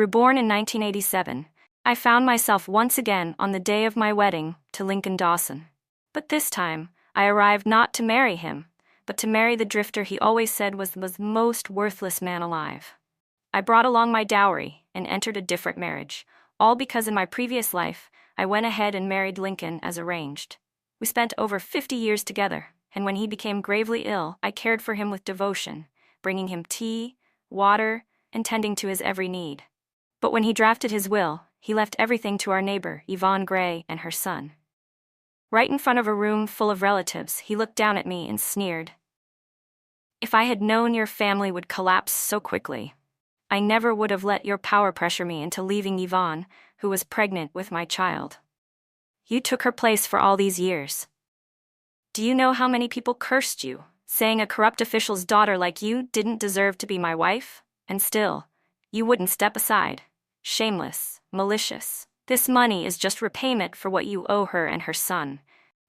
Reborn in 1987, I found myself once again on the day of my wedding to Lincoln Dawson. But this time, I arrived not to marry him, but to marry the drifter he always said was the most worthless man alive. I brought along my dowry and entered a different marriage, all because in my previous life, I went ahead and married Lincoln as arranged. We spent over 50 years together, and when he became gravely ill, I cared for him with devotion, bringing him tea, water, and tending to his every need. But when he drafted his will, he left everything to our neighbor, Yvonne Gray, and her son. Right in front of a room full of relatives, he looked down at me and sneered. "If I had known your family would collapse so quickly, I never would have let your power pressure me into leaving Yvonne, who was pregnant with my child. You took her place for all these years. Do you know how many people cursed you, saying a corrupt official's daughter like you didn't deserve to be my wife? And still, you wouldn't step aside. Shameless, malicious. This money is just repayment for what you owe her and her son.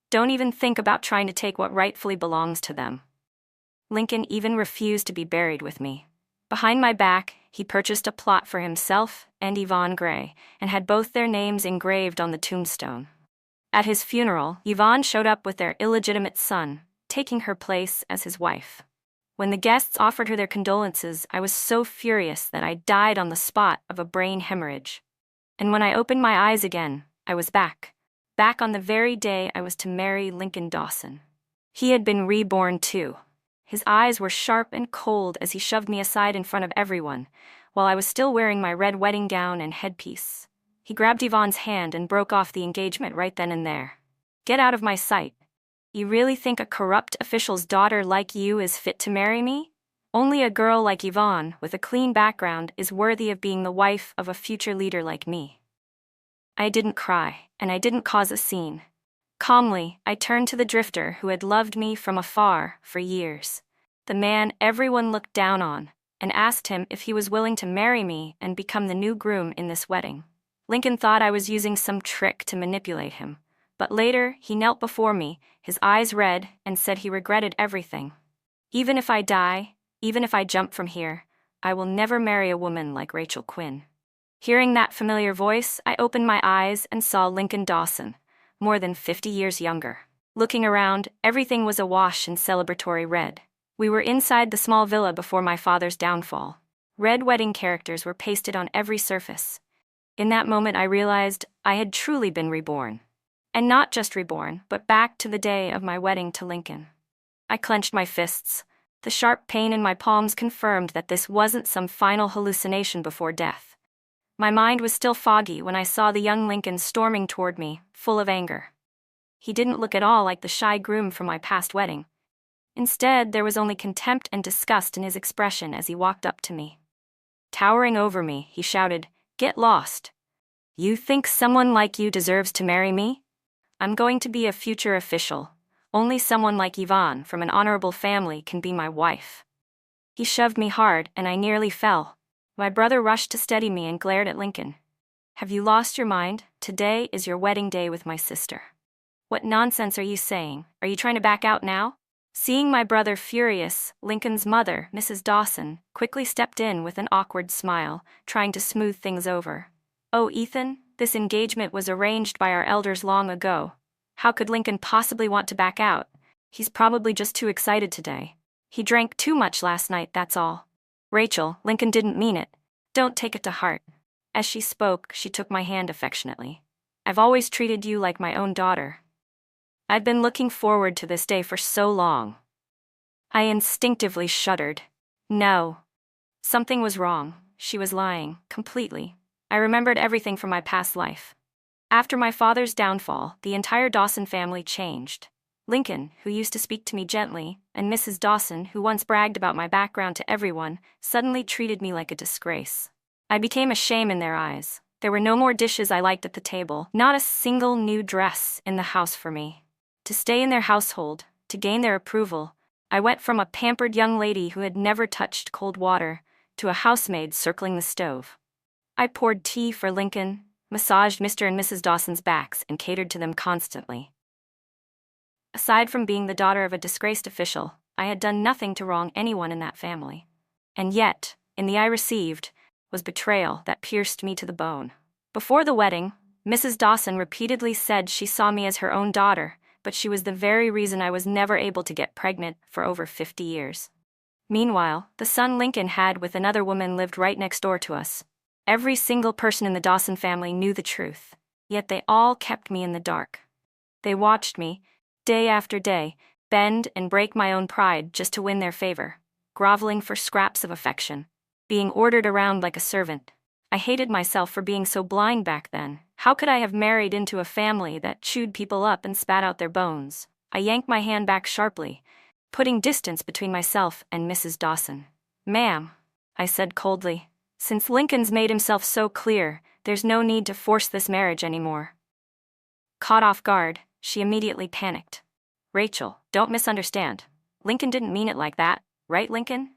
Don't even think about trying to take what rightfully belongs to them." Lincoln even refused to be buried with me. Behind my back, he purchased a plot for himself and Yvonne Gray, and had both their names engraved on the tombstone. At his funeral, Yvonne showed up with their illegitimate son, taking her place as his wife. When the guests offered her their condolences, I was so furious that I died on the spot of a brain hemorrhage. And when I opened my eyes again, I was back on the very day I was to marry Lincoln Dawson. He had been reborn too. His eyes were sharp and cold as he shoved me aside in front of everyone, while I was still wearing my red wedding gown and headpiece. He grabbed Yvonne's hand and broke off the engagement right then and there. "Get out of my sight. You really think a corrupt official's daughter like you is fit to marry me? Only a girl like Yvonne, with a clean background, is worthy of being the wife of a future leader like me." I didn't cry, and I didn't cause a scene. Calmly, I turned to the drifter who had loved me from afar for years, the man everyone looked down on, and asked him if he was willing to marry me and become the new groom in this wedding. Lincoln thought I was using some trick to manipulate him, but later he knelt before me, his eyes red, and said he regretted everything. "Even if I die, even if I jump from here, I will never marry a woman like Rachel Quinn." Hearing that familiar voice, I opened my eyes and saw Lincoln Dawson, more than 50 years younger. Looking around, everything was awash in celebratory red. We were inside the small villa before my father's downfall. Red wedding characters were pasted on every surface. In that moment I realized I had truly been reborn. And not just reborn, but back to the day of my wedding to Lincoln. I clenched my fists. The sharp pain in my palms confirmed that this wasn't some final hallucination before death. My mind was still foggy when I saw the young Lincoln storming toward me, full of anger. He didn't look at all like the shy groom from my past wedding. Instead, there was only contempt and disgust in his expression as he walked up to me. Towering over me, he shouted, "Get lost. You think someone like you deserves to marry me? I'm going to be a future official. Only someone like Yvonne from an honorable family can be my wife." He shoved me hard, and I nearly fell. My brother rushed to steady me and glared at Lincoln. "Have you lost your mind? Today is your wedding day with my sister. What nonsense are you saying? Are you trying to back out now?" Seeing my brother furious, Lincoln's mother, Mrs. Dawson, quickly stepped in with an awkward smile, trying to smooth things over. "Oh, Ethan, this engagement was arranged by our elders long ago. How could Lincoln possibly want to back out? He's probably just too excited today. He drank too much last night, that's all. Rachel, Lincoln didn't mean it. Don't take it to heart." As she spoke, she took my hand affectionately. "I've always treated you like my own daughter. I've been looking forward to this day for so long." I instinctively shuddered. No. Something was wrong. She was lying, completely. I remembered everything from my past life. After my father's downfall, the entire Dawson family changed. Lincoln, who used to speak to me gently, and Mrs. Dawson, who once bragged about my background to everyone, suddenly treated me like a disgrace. I became a shame in their eyes. There were no more dishes I liked at the table, not a single new dress in the house for me. To stay in their household, to gain their approval, I went from a pampered young lady who had never touched cold water to a housemaid circling the stove. I poured tea for Lincoln, massaged Mr. and Mrs. Dawson's backs, and catered to them constantly. Aside from being the daughter of a disgraced official, I had done nothing to wrong anyone in that family. And yet, in the I received, was betrayal that pierced me to the bone. Before the wedding, Mrs. Dawson repeatedly said she saw me as her own daughter, but she was the very reason I was never able to get pregnant for over 50 years. Meanwhile, the son Lincoln had with another woman lived right next door to us. Every single person in the Dawson family knew the truth, yet they all kept me in the dark. They watched me, day after day, bend and break my own pride just to win their favor, groveling for scraps of affection, being ordered around like a servant. I hated myself for being so blind back then. How could I have married into a family that chewed people up and spat out their bones? I yanked my hand back sharply, putting distance between myself and Mrs. Dawson. "Ma'am," I said coldly, "since Lincoln's made himself so clear, there's no need to force this marriage anymore." Caught off guard, she immediately panicked. "Rachel, don't misunderstand. Lincoln didn't mean it like that, right, Lincoln?"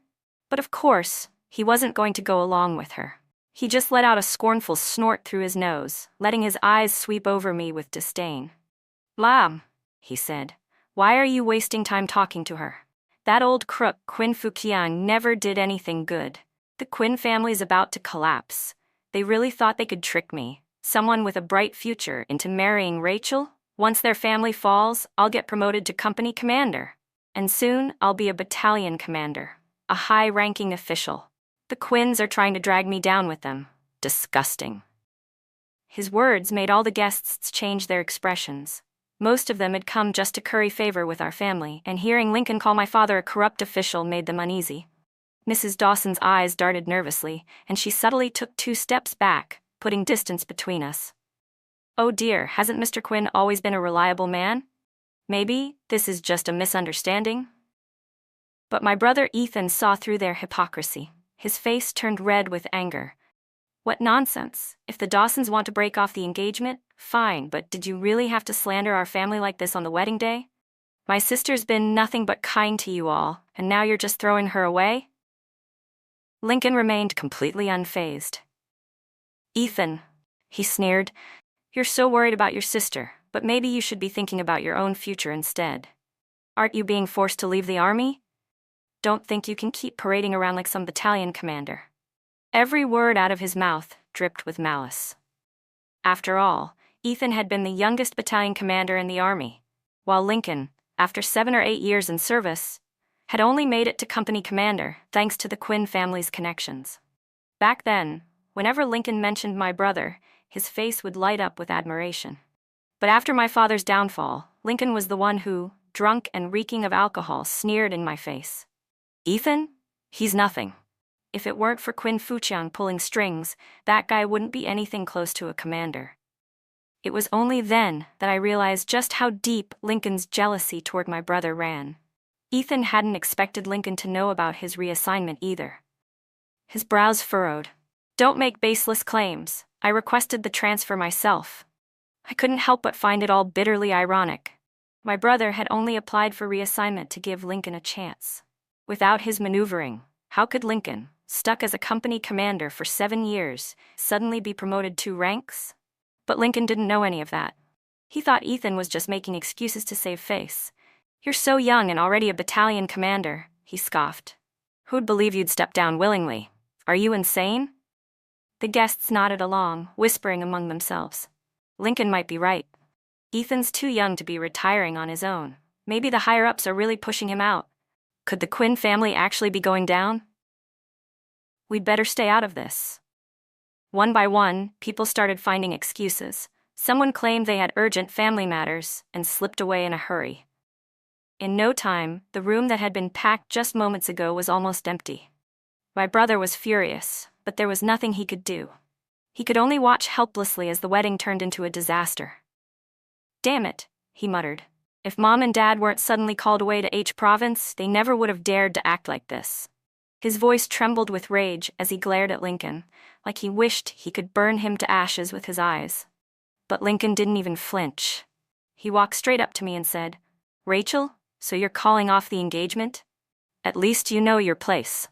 But of course, he wasn't going to go along with her. He just let out a scornful snort through his nose, letting his eyes sweep over me with disdain. "Lam," he said, "why are you wasting time talking to her? That old crook Qin Fuqiang never did anything good. The Qin family's about to collapse. They really thought they could trick me, someone with a bright future, into marrying Rachel? Once their family falls, I'll get promoted to company commander. And soon, I'll be a battalion commander, a high-ranking official. The Quins are trying to drag me down with them. Disgusting." His words made all the guests change their expressions. Most of them had come just to curry favor with our family, and hearing Lincoln call my father a corrupt official made them uneasy. Mrs. Dawson's eyes darted nervously, and she subtly took 2 steps back, putting distance between us. "Oh dear, hasn't Mr. Quinn always been a reliable man? Maybe this is just a misunderstanding?" But my brother Ethan saw through their hypocrisy. His face turned red with anger. "What nonsense! If the Dawsons want to break off the engagement, fine, but did you really have to slander our family like this on the wedding day? My sister's been nothing but kind to you all, and now you're just throwing her away?" Lincoln remained completely unfazed. "Ethan," he sneered, "you're so worried about your sister, but maybe you should be thinking about your own future instead. Aren't you being forced to leave the army? Don't think you can keep parading around like some battalion commander." Every word out of his mouth dripped with malice. After all, Ethan had been the youngest battalion commander in the army, while Lincoln, after 7 or 8 years in service, had only made it to company commander thanks to the Quinn family's connections. Back then, whenever Lincoln mentioned my brother, his face would light up with admiration. But after my father's downfall, Lincoln was the one who, drunk and reeking of alcohol, sneered in my face. "Ethan? He's nothing. If it weren't for Qin Fuqiang pulling strings, that guy wouldn't be anything close to a commander." It was only then that I realized just how deep Lincoln's jealousy toward my brother ran. Ethan hadn't expected Lincoln to know about his reassignment either. His brows furrowed. "Don't make baseless claims. I requested the transfer myself." I couldn't help but find it all bitterly ironic. My brother had only applied for reassignment to give Lincoln a chance. Without his maneuvering, how could Lincoln, stuck as a company commander for 7 years, suddenly be promoted 2 ranks? But Lincoln didn't know any of that. He thought Ethan was just making excuses to save face. "You're so young and already a battalion commander," he scoffed. "Who'd believe you'd step down willingly? Are you insane?" The guests nodded along, whispering among themselves. Lincoln might be right. Ethan's too young to be retiring on his own. Maybe the higher-ups are really pushing him out. Could the Quinn family actually be going down? We'd better stay out of this. One by one, people started finding excuses. Someone claimed they had urgent family matters and slipped away in a hurry. In no time, the room that had been packed just moments ago was almost empty. My brother was furious, but there was nothing he could do. He could only watch helplessly as the wedding turned into a disaster. "Damn it," he muttered. "If Mom and Dad weren't suddenly called away to H Province, they never would have dared to act like this." His voice trembled with rage as he glared at Lincoln, like he wished he could burn him to ashes with his eyes. But Lincoln didn't even flinch. He walked straight up to me and said, "Rachel, so you're calling off the engagement? At least you know your place.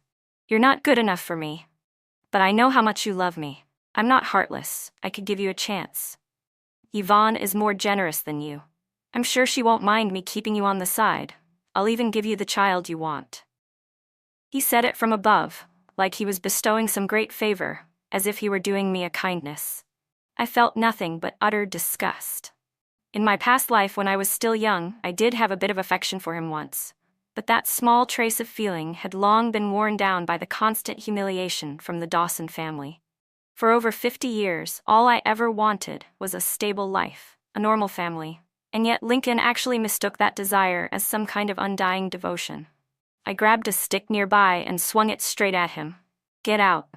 You're not good enough for me. But I know how much you love me. I'm not heartless. I could give you a chance. Yvonne is more generous than you. I'm sure she won't mind me keeping you on the side. I'll even give you the child you want." He said it from above, like he was bestowing some great favor, as if he were doing me a kindness. I felt nothing but utter disgust. In my past life when I was still young, I did have a bit of affection for him once, but that small trace of feeling had long been worn down by the constant humiliation from the Dawson family. For over 50 years, all I ever wanted was a stable life, a normal family, and yet Lincoln actually mistook that desire as some kind of undying devotion. I grabbed a stick nearby and swung it straight at him. "Get out.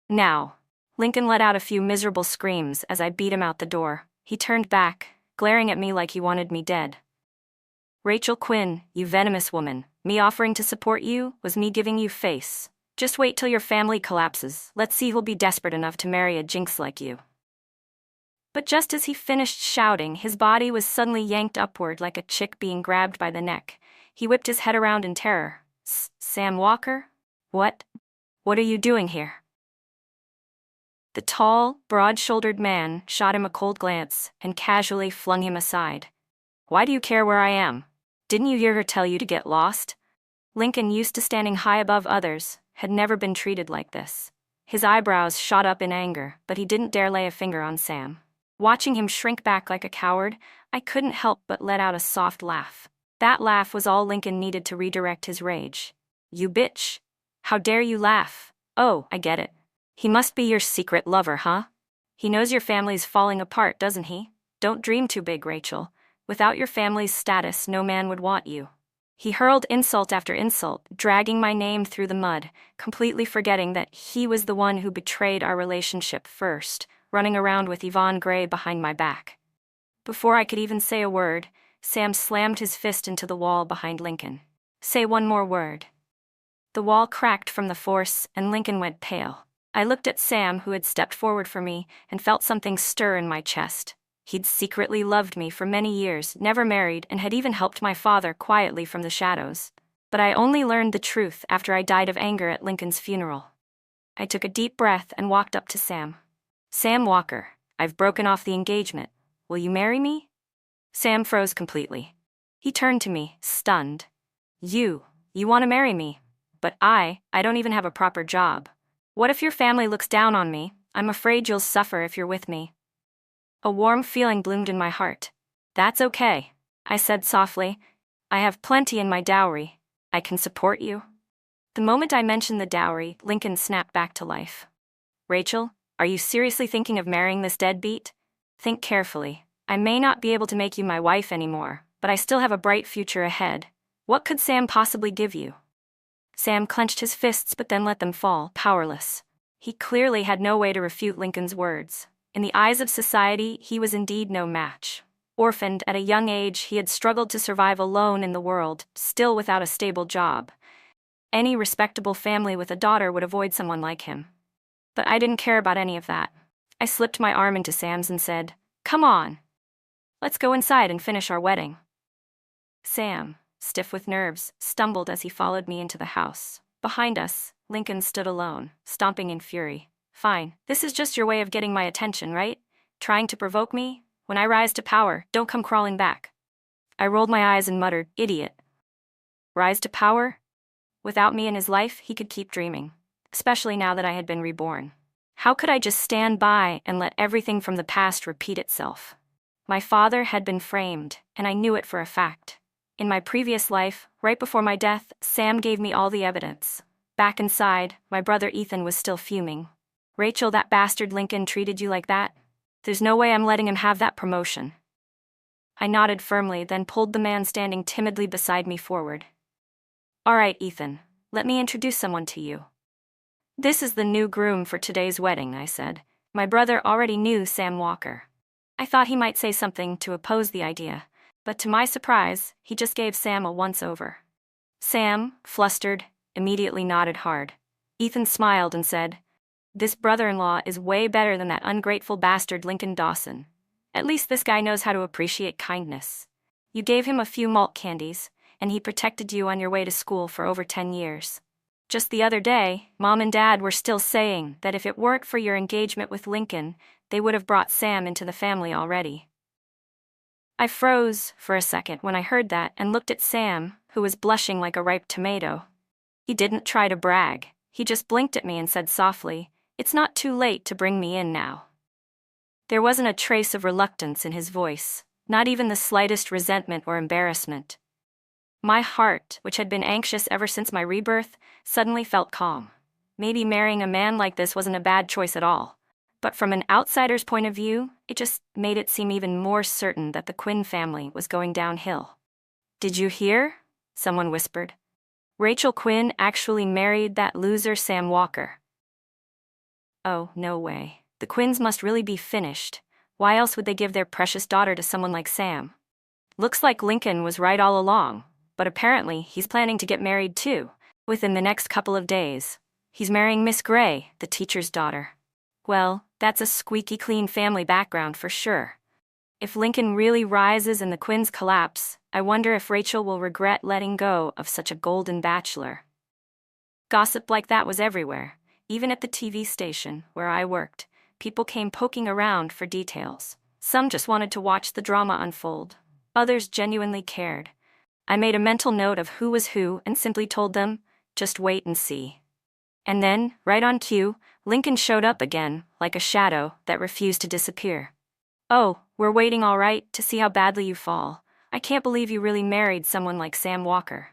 Now." Lincoln let out a few miserable screams as I beat him out the door. He turned back, glaring at me like he wanted me dead. "Rachel Quinn, you venomous woman, me offering to support you was me giving you face. Just wait till your family collapses. Let's see who'll be desperate enough to marry a jinx like you." But just as he finished shouting, his body was suddenly yanked upward like a chick being grabbed by the neck. He whipped his head around in terror. "Sam Walker? What are you doing here?" The tall, broad-shouldered man shot him a cold glance and casually flung him aside. "Why do you care where I am? Didn't you hear her tell you to get lost?" Lincoln, used to standing high above others, had never been treated like this. His eyebrows shot up in anger, but he didn't dare lay a finger on Sam. Watching him shrink back like a coward, I couldn't help but let out a soft laugh. That laugh was all Lincoln needed to redirect his rage. "You bitch. How dare you laugh? Oh, I get it. He must be your secret lover, huh? He knows your family's falling apart, doesn't he? Don't dream too big, Rachel. Without your family's status, no man would want you." He hurled insult after insult, dragging my name through the mud, completely forgetting that he was the one who betrayed our relationship first, running around with Yvonne Gray behind my back. Before I could even say a word, Sam slammed his fist into the wall behind Lincoln. "Say one more word." The wall cracked from the force, and Lincoln went pale. I looked at Sam, who had stepped forward for me, and felt something stir in my chest. He'd secretly loved me for many years, never married, and had even helped my father quietly from the shadows. But I only learned the truth after I died of anger at Lincoln's funeral. I took a deep breath and walked up to Sam. "Sam Walker, I've broken off the engagement. Will you marry me?" Sam froze completely. He turned to me, stunned. You want to marry me? But I don't even have a proper job. What if your family looks down on me? I'm afraid you'll suffer if you're with me." A warm feeling bloomed in my heart. "That's okay," I said softly. "I have plenty in my dowry. I can support you." The moment I mentioned the dowry, Lincoln snapped back to life. "Rachel, are you seriously thinking of marrying this deadbeat? Think carefully. I may not be able to make you my wife anymore, but I still have a bright future ahead. What could Sam possibly give you?" Sam clenched his fists but then let them fall, powerless. He clearly had no way to refute Lincoln's words. In the eyes of society, he was indeed no match. Orphaned at a young age, he had struggled to survive alone in the world, still without a stable job. Any respectable family with a daughter would avoid someone like him. But I didn't care about any of that. I slipped my arm into Sam's and said, "Come on. Let's go inside and finish our wedding." Sam, stiff with nerves, stumbled as he followed me into the house. Behind us, Lincoln stood alone, stomping in fury. "Fine, this is just your way of getting my attention, right? Trying to provoke me? When I rise to power, don't come crawling back." I rolled my eyes and muttered, "Idiot." Rise to power? Without me in his life, he could keep dreaming, especially now that I had been reborn. How could I just stand by and let everything from the past repeat itself? My father had been framed, and I knew it for a fact. In my previous life, right before my death, Sam gave me all the evidence. Back inside, my brother Ethan was still fuming. "Rachel, that bastard Lincoln treated you like that? There's no way I'm letting him have that promotion." I nodded firmly, then pulled the man standing timidly beside me forward. "All right, Ethan, let me introduce someone to you. This is the new groom for today's wedding," I said. My brother already knew Sam Walker. I thought he might say something to oppose the idea, but to my surprise, he just gave Sam a once-over. Sam, flustered, immediately nodded hard. Ethan smiled and said, "This brother-in-law is way better than that ungrateful bastard Lincoln Dawson. At least this guy knows how to appreciate kindness. You gave him a few malt candies, and he protected you on your way to school for over 10 years. Just the other day, Mom and Dad were still saying that if it weren't for your engagement with Lincoln, they would have brought Sam into the family already." I froze for a second when I heard that and looked at Sam, who was blushing like a ripe tomato. He didn't try to brag. He just blinked at me and said softly, It's not too late to bring me in now." There wasn't a trace of reluctance in his voice, not even the slightest resentment or embarrassment. My heart, which had been anxious ever since my rebirth, suddenly felt calm. Maybe marrying a man like this wasn't a bad choice at all. But from an outsider's point of view, it just made it seem even more certain that the Quinn family was going downhill. "Did you hear?" someone whispered. "Rachel Quinn actually married that loser Sam Walker." Oh, no way. The Quinns must really be finished. Why else would they give their precious daughter to someone like Sam? Looks like Lincoln was right all along, but apparently he's planning to get married too, within the next couple of days. He's marrying Miss Gray, the teacher's daughter. Well, that's a squeaky clean family background for sure. If Lincoln really rises and the Quinns collapse, I wonder if Rachel will regret letting go of such a golden bachelor. Gossip like that was everywhere. Even at the TV station where I worked, people came poking around for details. Some just wanted to watch the drama unfold. Others genuinely cared. I made a mental note of who was who and simply told them, just wait and see. And then, right on cue, Lincoln showed up again, like a shadow that refused to disappear. "Oh, we're waiting all right to see how badly you fall. I can't believe you really married someone like Sam Walker.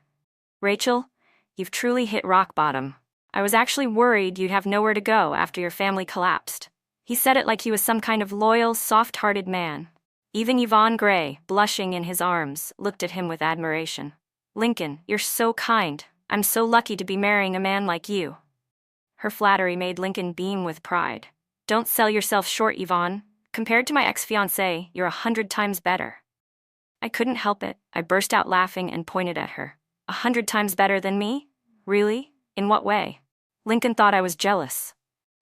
Rachel, you've truly hit rock bottom. I was actually worried you'd have nowhere to go after your family collapsed." He said it like he was some kind of loyal, soft-hearted man. Even Yvonne Gray, blushing in his arms, looked at him with admiration. "Lincoln, you're so kind. I'm so lucky to be marrying a man like you." Her flattery made Lincoln beam with pride. "Don't sell yourself short, Yvonne. Compared to my ex-fiancé, you're 100 times better." I couldn't help it. I burst out laughing and pointed at her. 100 times better than me? Really? In what way? Lincoln thought I was jealous,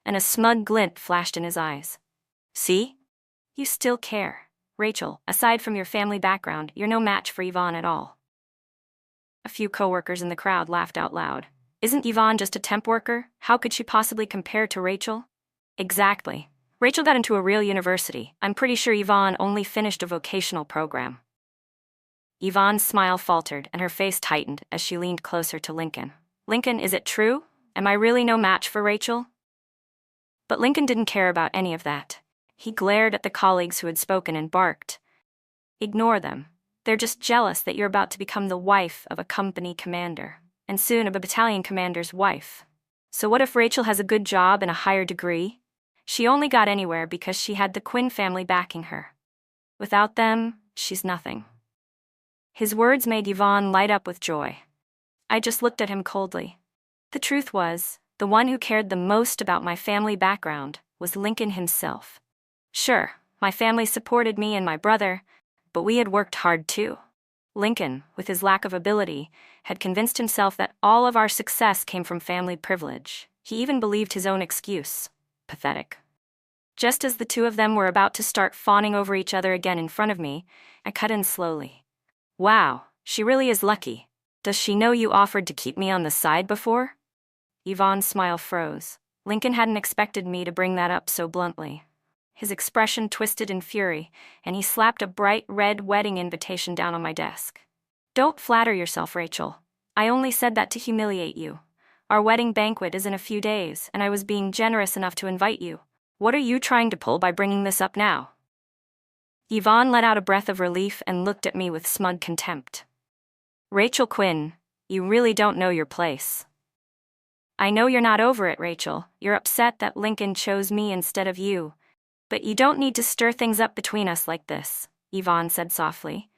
and a smug glint flashed in his eyes. "See? You still care. Rachel, aside from your family background, you're no match for Yvonne at all." A few coworkers in the crowd laughed out loud. "Isn't Yvonne just a temp worker? How could she possibly compare to Rachel?" "Exactly. Rachel got into a real university. I'm pretty sure Yvonne only finished a vocational program." Yvonne's smile faltered and her face tightened as she leaned closer to Lincoln. "Lincoln, is it true? Am I really no match for Rachel?" But Lincoln didn't care about any of that. He glared at the colleagues who had spoken and barked. "Ignore them. They're just jealous that you're about to become the wife of a company commander, and soon of a battalion commander's wife. So what if Rachel has a good job and a higher degree? She only got anywhere because she had the Quinn family backing her. Without them, she's nothing." His words made Yvonne light up with joy. I just looked at him coldly. The truth was, the one who cared the most about my family background was Lincoln himself. Sure, my family supported me and my brother, but we had worked hard too. Lincoln, with his lack of ability, had convinced himself that all of our success came from family privilege. He even believed his own excuse. Pathetic. Just as the two of them were about to start fawning over each other again in front of me, I cut in slowly. "Wow, she really is lucky. Does she know you offered to keep me on the side before?" Yvonne's smile froze. Lincoln hadn't expected me to bring that up so bluntly. His expression twisted in fury, and he slapped a bright red wedding invitation down on my desk. "Don't flatter yourself, Rachel. I only said that to humiliate you. Our wedding banquet is in a few days, and I was being generous enough to invite you. What are you trying to pull by bringing this up now?" Yvonne let out a breath of relief and looked at me with smug contempt. "Rachel Quinn, you really don't know your place." "I know you're not over it, Rachel. You're upset that Lincoln chose me instead of you. But you don't need to stir things up between us like this," Yvonne said softly.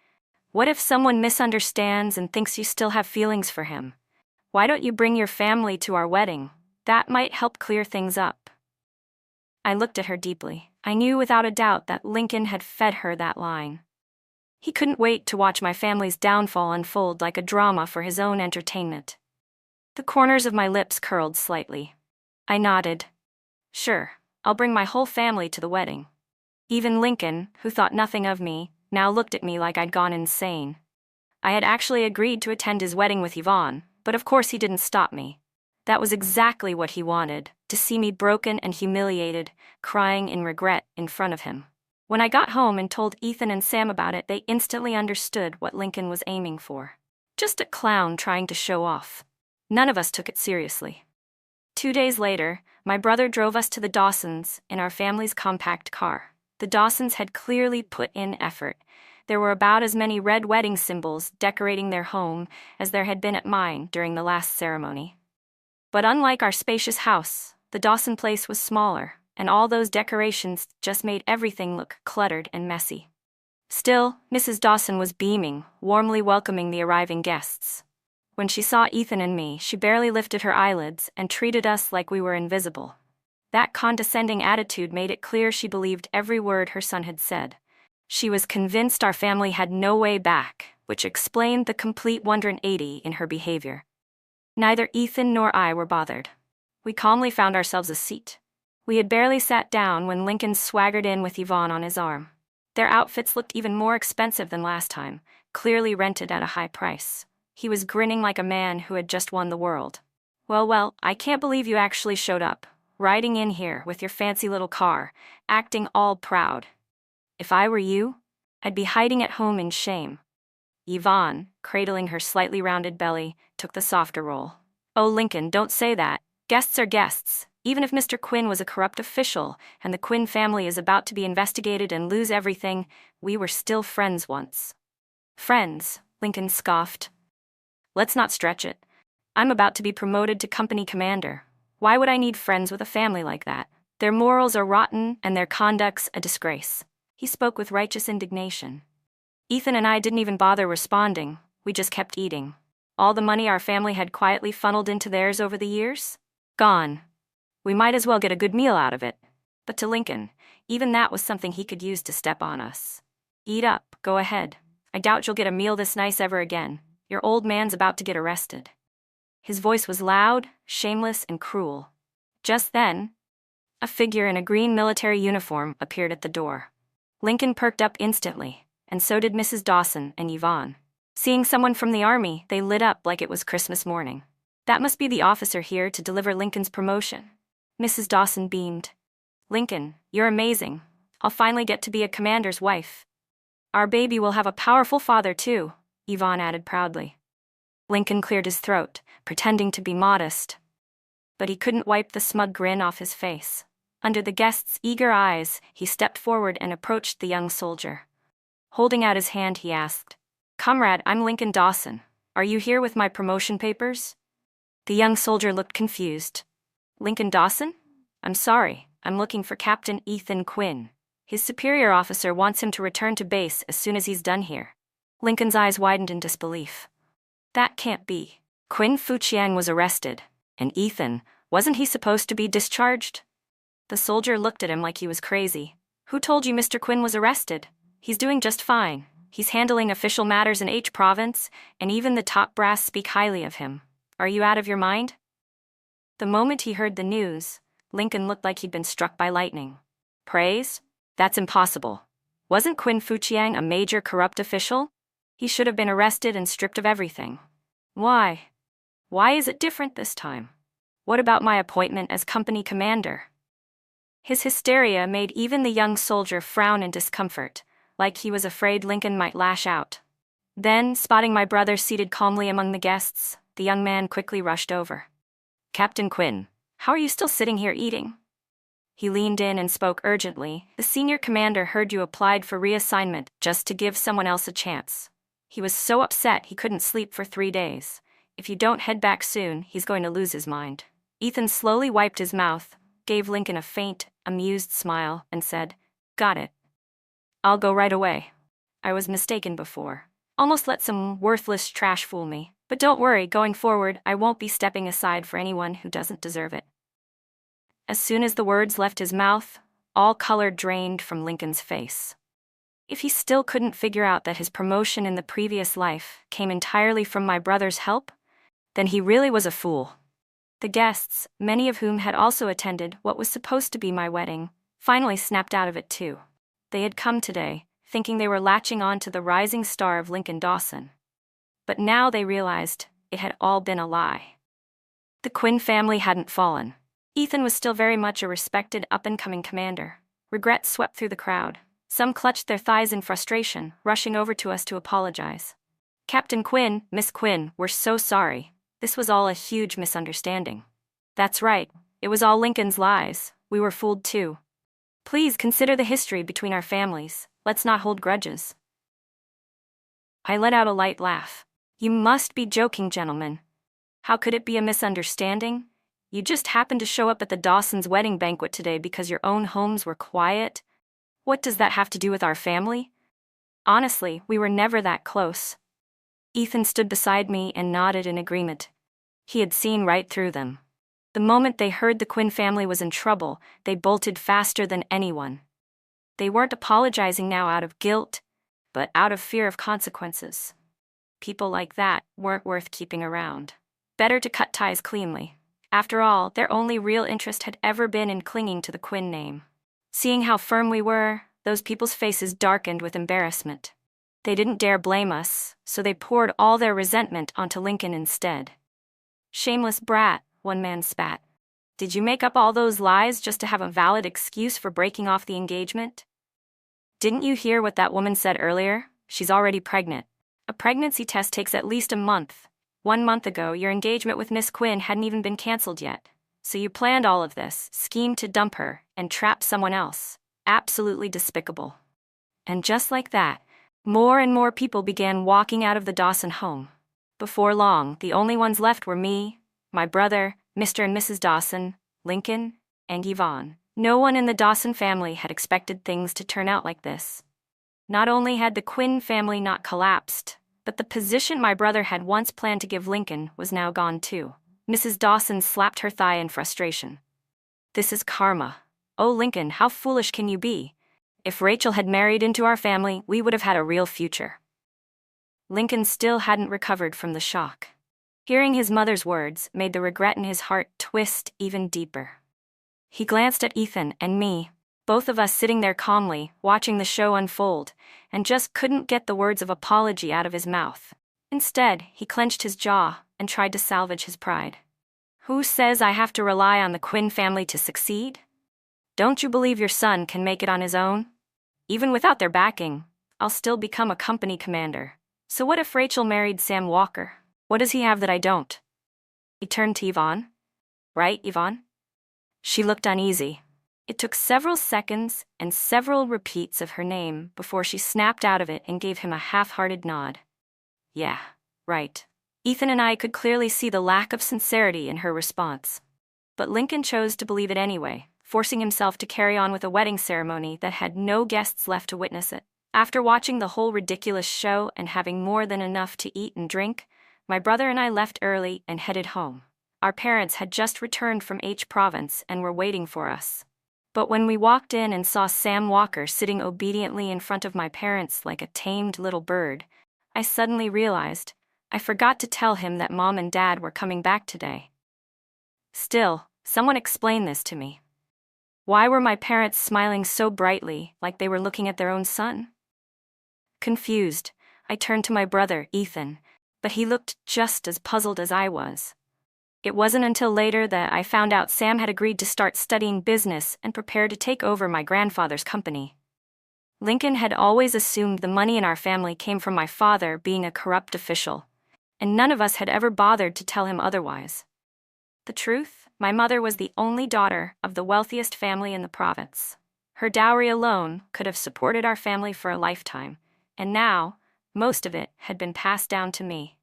"What if someone misunderstands and thinks you still have feelings for him? Why don't you bring your family to our wedding? That might help clear things up." I looked at her deeply. I knew without a doubt that Lincoln had fed her that line. He couldn't wait to watch my family's downfall unfold like a drama for his own entertainment. The corners of my lips curled slightly. I nodded. "Sure. I'll bring my whole family to the wedding." Even Lincoln, who thought nothing of me, now looked at me like I'd gone insane. I had actually agreed to attend his wedding with Yvonne, but of course he didn't stop me. That was exactly what he wanted, to see me broken and humiliated, crying in regret in front of him. When I got home and told Ethan and Sam about it, they instantly understood what Lincoln was aiming for. Just a clown trying to show off. None of us took it seriously. 2 days later, my brother drove us to the Dawsons in our family's compact car. The Dawsons had clearly put in effort. There were about as many red wedding symbols decorating their home as there had been at mine during the last ceremony. But unlike our spacious house, the Dawson place was smaller, and all those decorations just made everything look cluttered and messy. Still, Mrs. Dawson was beaming, warmly welcoming the arriving guests. When she saw Ethan and me, she barely lifted her eyelids and treated us like we were invisible. That condescending attitude made it clear she believed every word her son had said. She was convinced our family had no way back, which explained the complete 180 in her behavior. Neither Ethan nor I were bothered. We calmly found ourselves a seat. We had barely sat down when Lincoln swaggered in with Yvonne on his arm. Their outfits looked even more expensive than last time, clearly rented at a high price. He was grinning like a man who had just won the world. Well, I can't believe you actually showed up, riding in here with your fancy little car, acting all proud. If I were you, I'd be hiding at home in shame. Yvonne, cradling her slightly rounded belly, took the softer role. Oh, Lincoln, don't say that. Guests are guests. Even if Mr. Quinn was a corrupt official and the Quinn family is about to be investigated and lose everything, we were still friends once. Friends, Lincoln scoffed. Let's not stretch it. I'm about to be promoted to company commander. Why would I need friends with a family like that? Their morals are rotten and their conduct's a disgrace. He spoke with righteous indignation. Ethan and I didn't even bother responding. We just kept eating. All the money our family had quietly funneled into theirs over the years? Gone. We might as well get a good meal out of it. But to Lincoln, even that was something he could use to step on us. Eat up, go ahead. I doubt you'll get a meal this nice ever again. Your old man's about to get arrested. His voice was loud, shameless, and cruel. Just then, a figure in a green military uniform appeared at the door. Lincoln perked up instantly, and so did Mrs. Dawson and Yvonne. Seeing someone from the army, they lit up like it was Christmas morning. That must be the officer here to deliver Lincoln's promotion. Mrs. Dawson beamed. Lincoln, you're amazing. I'll finally get to be a commander's wife. Our baby will have a powerful father too, Yvonne added proudly. Lincoln cleared his throat, pretending to be modest. But he couldn't wipe the smug grin off his face. Under the guests' eager eyes, he stepped forward and approached the young soldier. Holding out his hand, he asked, Comrade, I'm Lincoln Dawson. Are you here with my promotion papers? The young soldier looked confused. Lincoln Dawson? I'm sorry, I'm looking for Captain Ethan Quinn. His superior officer wants him to return to base as soon as he's done here. Lincoln's eyes widened in disbelief. That can't be. Quinn Fuchiang was arrested. And Ethan, wasn't he supposed to be discharged? The soldier looked at him like he was crazy. Who told you Mr. Quinn was arrested? He's doing just fine. He's handling official matters in H province, and even the top brass speak highly of him. Are you out of your mind? The moment he heard the news, Lincoln looked like he'd been struck by lightning. Praise? That's impossible. Wasn't Quinn Fuchiang a major corrupt official? He should have been arrested and stripped of everything. Why? Why is it different this time? What about my appointment as company commander? His hysteria made even the young soldier frown in discomfort, like he was afraid Lincoln might lash out. Then, spotting my brother seated calmly among the guests, the young man quickly rushed over. Captain Quinn, how are you still sitting here eating? He leaned in and spoke urgently. The senior commander heard you applied for reassignment just to give someone else a chance. He was so upset he couldn't sleep for 3 days. If you don't head back soon, he's going to lose his mind. Ethan slowly wiped his mouth, gave Lincoln a faint, amused smile, and said, Got it. I'll go right away. I was mistaken before. Almost let some worthless trash fool me. But don't worry, going forward, I won't be stepping aside for anyone who doesn't deserve it. As soon as the words left his mouth, all color drained from Lincoln's face. If he still couldn't figure out that his promotion in the previous life came entirely from my brother's help, then he really was a fool. The guests, many of whom had also attended what was supposed to be my wedding, finally snapped out of it too. They had come today, thinking they were latching on to the rising star of Lincoln Dawson. But now they realized it had all been a lie. The Quinn family hadn't fallen. Ethan was still very much a respected up-and-coming commander. Regret swept through the crowd. Some clutched their thighs in frustration, rushing over to us to apologize. Captain Quinn, Miss Quinn, we're so sorry. This was all a huge misunderstanding. That's right, it was all Lincoln's lies. We were fooled too. Please consider the history between our families. Let's not hold grudges. I let out a light laugh. You must be joking, gentlemen. How could it be a misunderstanding? You just happened to show up at the Dawsons' wedding banquet today because your own homes were quiet? What does that have to do with our family? Honestly, we were never that close. Ethan stood beside me and nodded in agreement. He had seen right through them. The moment they heard the Quinn family was in trouble, they bolted faster than anyone. They weren't apologizing now out of guilt, but out of fear of consequences. People like that weren't worth keeping around. Better to cut ties cleanly. After all, their only real interest had ever been in clinging to the Quinn name. Seeing how firm we were, those people's faces darkened with embarrassment. They didn't dare blame us, so they poured all their resentment onto Lincoln instead. Shameless brat, one man spat. Did you make up all those lies just to have a valid excuse for breaking off the engagement? Didn't you hear what that woman said earlier? She's already pregnant. A pregnancy test takes at least a month. 1 month ago, your engagement with Miss Quinn hadn't even been canceled yet. So you planned all of this, schemed to dump her, and trap someone else. Absolutely despicable. And just like that, more and more people began walking out of the Dawson home. Before long, the only ones left were me, my brother, Mr. and Mrs. Dawson, Lincoln, and Yvonne. No one in the Dawson family had expected things to turn out like this. Not only had the Quinn family not collapsed, but the position my brother had once planned to give Lincoln was now gone too. Mrs. Dawson slapped her thigh in frustration. This is karma. Oh, Lincoln, how foolish can you be? If Rachel had married into our family, we would have had a real future. Lincoln still hadn't recovered from the shock. Hearing his mother's words made the regret in his heart twist even deeper. He glanced at Ethan and me, both of us sitting there calmly, watching the show unfold, and just couldn't get the words of apology out of his mouth. Instead, he clenched his jaw and tried to salvage his pride. Who says I have to rely on the Quinn family to succeed? Don't you believe your son can make it on his own? Even without their backing, I'll still become a company commander. So what if Rachel married Sam Walker? What does he have that I don't? He turned to Yvonne. Right, Yvonne? She looked uneasy. It took several seconds and several repeats of her name before she snapped out of it and gave him a half-hearted nod. Yeah, right. Ethan and I could clearly see the lack of sincerity in her response. But Lincoln chose to believe it anyway, forcing himself to carry on with a wedding ceremony that had no guests left to witness it. After watching the whole ridiculous show and having more than enough to eat and drink, my brother and I left early and headed home. Our parents had just returned from H Province and were waiting for us. But when we walked in and saw Sam Walker sitting obediently in front of my parents like a tamed little bird, I suddenly realized I forgot to tell him that Mom and Dad were coming back today. Still, someone explain this to me. Why were my parents smiling so brightly, like they were looking at their own son? Confused, I turned to my brother, Ethan, but he looked just as puzzled as I was. It wasn't until later that I found out Sam had agreed to start studying business and prepare to take over my grandfather's company. Lincoln had always assumed the money in our family came from my father being a corrupt official, and none of us had ever bothered to tell him otherwise. The truth, my mother was the only daughter of the wealthiest family in the province. Her dowry alone could have supported our family for a lifetime, and now, most of it had been passed down to me.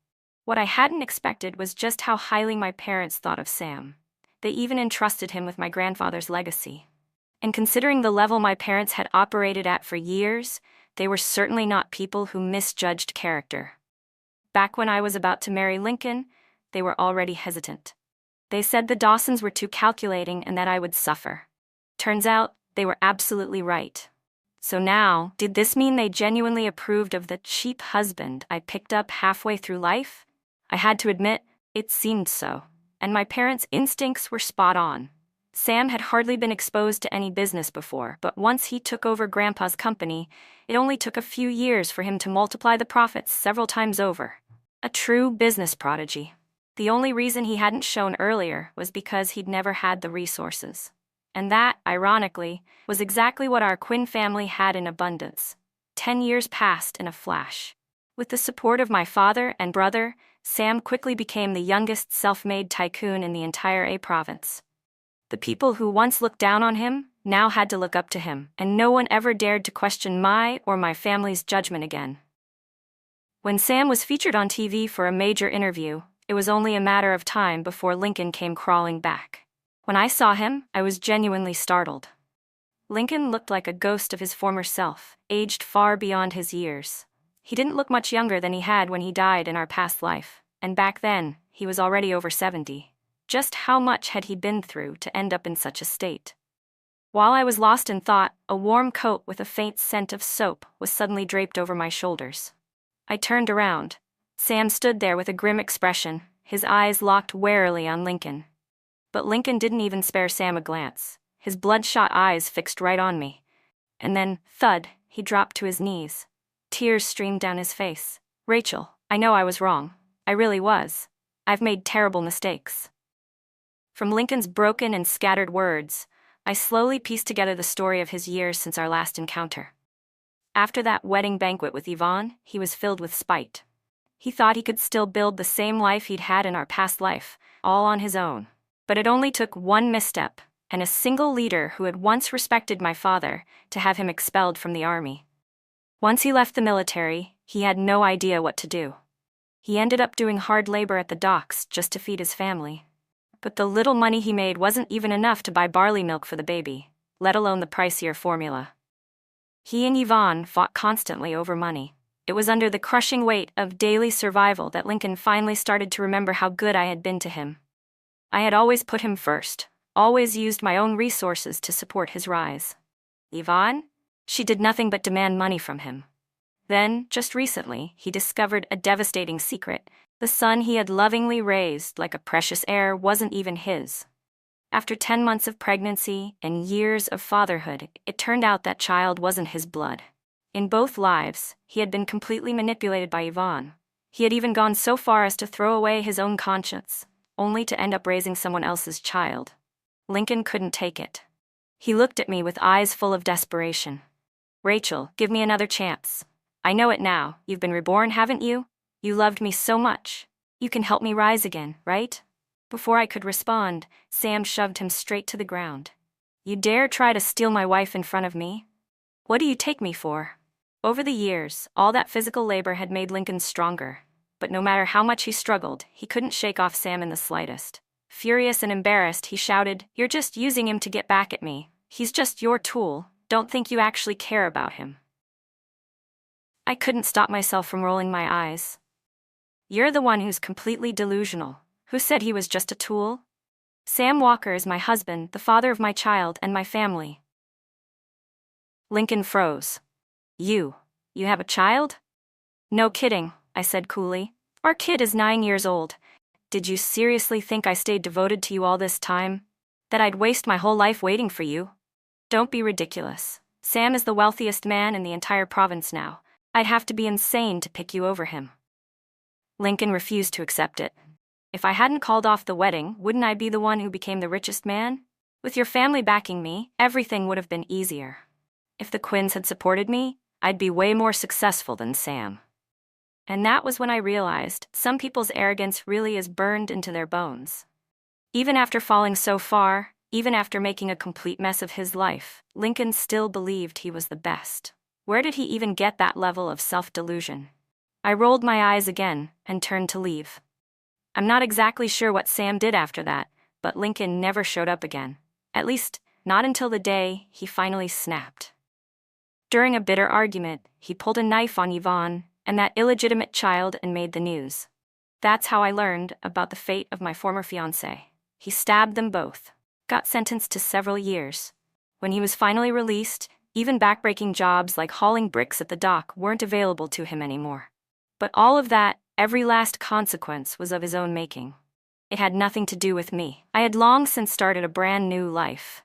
What I hadn't expected was just how highly my parents thought of Sam. They even entrusted him with my grandfather's legacy. And considering the level my parents had operated at for years, they were certainly not people who misjudged character. Back when I was about to marry Lincoln, they were already hesitant. They said the Dawsons were too calculating and that I would suffer. Turns out, they were absolutely right. So now, did this mean they genuinely approved of the cheap husband I picked up halfway through life? I had to admit, it seemed so, and my parents' instincts were spot on. Sam had hardly been exposed to any business before, but once he took over Grandpa's company, it only took a few years for him to multiply the profits several times over. A true business prodigy. The only reason he hadn't shown earlier was because he'd never had the resources. And that, ironically, was exactly what our Quinn family had in abundance. 10 years passed in a flash. With the support of my father and brother, Sam quickly became the youngest self-made tycoon in the entire A province. The people who once looked down on him now had to look up to him, and no one ever dared to question my or my family's judgment again. When Sam was featured on TV for a major interview, it was only a matter of time before Lincoln came crawling back. When I saw him, I was genuinely startled. Lincoln looked like a ghost of his former self, aged far beyond his years. He didn't look much younger than he had when he died in our past life, and back then, he was already over 70. Just how much had he been through to end up in such a state? While I was lost in thought, a warm coat with a faint scent of soap was suddenly draped over my shoulders. I turned around. Sam stood there with a grim expression, his eyes locked warily on Lincoln. But Lincoln didn't even spare Sam a glance, his bloodshot eyes fixed right on me. And then, thud, he dropped to his knees. Tears streamed down his face. "Rachel, I know I was wrong. I really was. I've made terrible mistakes." From Lincoln's broken and scattered words, I slowly pieced together the story of his years since our last encounter. After that wedding banquet with Yvonne, he was filled with spite. He thought he could still build the same life he'd had in our past life, all on his own. But it only took one misstep, and a single leader who had once respected my father, to have him expelled from the army. Once he left the military, he had no idea what to do. He ended up doing hard labor at the docks just to feed his family. But the little money he made wasn't even enough to buy barley milk for the baby, let alone the pricier formula. He and Yvonne fought constantly over money. It was under the crushing weight of daily survival that Lincoln finally started to remember how good I had been to him. I had always put him first, always used my own resources to support his rise. Yvonne? She did nothing but demand money from him. Then, just recently, he discovered a devastating secret. The son he had lovingly raised like a precious heir wasn't even his. After 10 months of pregnancy and years of fatherhood, it turned out that child wasn't his blood. In both lives, he had been completely manipulated by Yvonne. He had even gone so far as to throw away his own conscience, only to end up raising someone else's child. Lincoln couldn't take it. He looked at me with eyes full of desperation. "Rachel, give me another chance. I know it now. You've been reborn, haven't you? You loved me so much. You can help me rise again, right?" Before I could respond, Sam shoved him straight to the ground. "You dare try to steal my wife in front of me? What do you take me for?" Over the years, all that physical labor had made Lincoln stronger. But no matter how much he struggled, he couldn't shake off Sam in the slightest. Furious and embarrassed, he shouted, "You're just using him to get back at me. He's just your tool. Don't think you actually care about him." I couldn't stop myself from rolling my eyes. "You're the one who's completely delusional. Who said he was just a tool? Sam Walker is my husband, the father of my child, and my family." Lincoln froze. You have a child?" "No kidding," I said coolly. "Our kid is 9 years old. Did you seriously think I stayed devoted to you all this time? That I'd waste my whole life waiting for you? Don't be ridiculous. Sam is the wealthiest man in the entire province now. I'd have to be insane to pick you over him." Lincoln refused to accept it. "If I hadn't called off the wedding, wouldn't I be the one who became the richest man? With your family backing me, everything would have been easier. If the Quinns had supported me, I'd be way more successful than Sam." And that was when I realized some people's arrogance really is burned into their bones. Even after falling so far, even after making a complete mess of his life, Lincoln still believed he was the best. Where did he even get that level of self-delusion? I rolled my eyes again and turned to leave. I'm not exactly sure what Sam did after that, but Lincoln never showed up again. At least, not until the day he finally snapped. During a bitter argument, he pulled a knife on Yvonne and that illegitimate child and made the news. That's how I learned about the fate of my former fiancé. He stabbed them both, got sentenced to several years. When he was finally released, even backbreaking jobs like hauling bricks at the dock weren't available to him anymore. But all of that, every last consequence, was of his own making. It had nothing to do with me. I had long since started a brand new life.